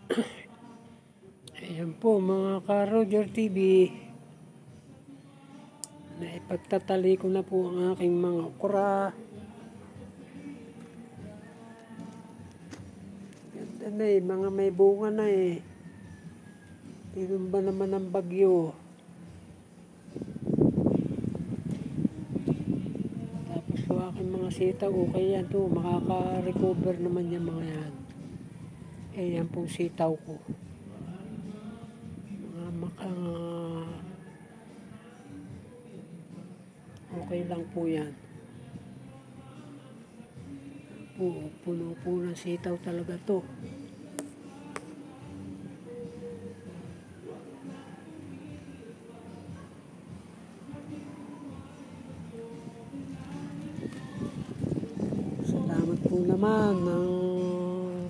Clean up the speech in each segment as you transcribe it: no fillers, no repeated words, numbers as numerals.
Ayan po mga ka-Roger TV, naipagtatali ko na po ang aking mga okra. Ganda na mga may bunga na Tinumba naman ng bagyo. Tapos po aking mga sitaw, okay yan to, makaka-recover naman yung mga yan. Yan po sitaw ko. Okay lang po yan. Puno po ng sitaw talaga to. Salamat po naman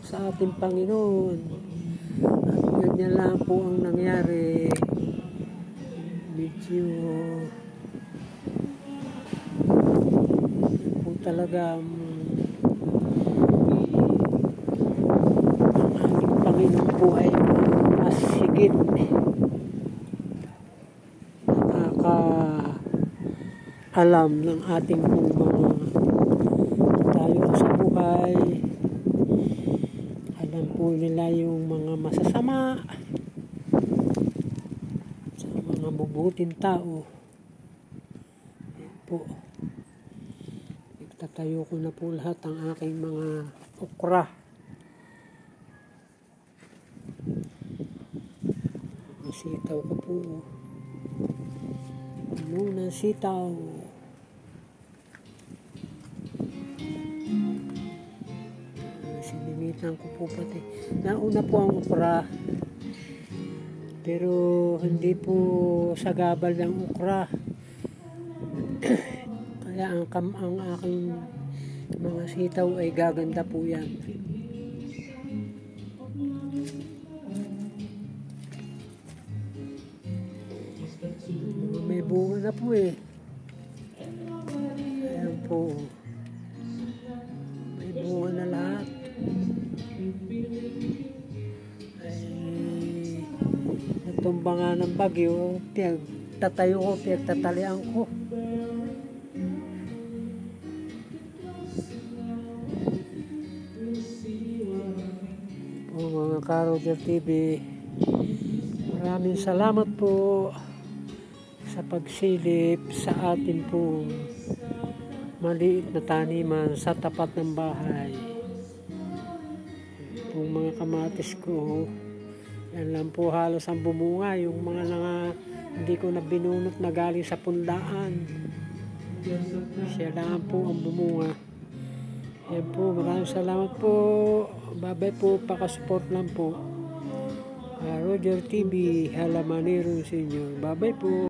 sa ating Panginoon. At ganyan lang po ang nangyari. Medyo po talaga ang ating Panginoon po ay mas higit nakakaalam ng ating pong mga tayo sa buhay. Alam po nila yung mga masasama sa mga mabubuting tao. Yan po. Tatayo ko na po lahat ang aking mga okra. Sitaw ko po. Puno ng sitaw. Sinimitan ko po pati. Nauna po ang okra. Pero hindi po sagabal ng okra. Kaya ang aking mga sitaw ay gaganda po yan. May bunga na po Ayan po. May bunga na lahat. Natumba nga ng bagyo. Tatayo ko, tatalian ko. Mga ka-Roger TV, maraming salamat po sa pagsilip sa atin pong maliit na taniman sa tapat ng bahay. Itong mga kamatis ko, yan lang po halos ang bumunga. Yung mga hindi ko na binunot na galing sa pundaan, siya lang po ang bumunga. Yan po, maraming salamat po. Bye-bye po, pakasupport lang po. Roger TV, halamanero sa inyo. Bye-bye po.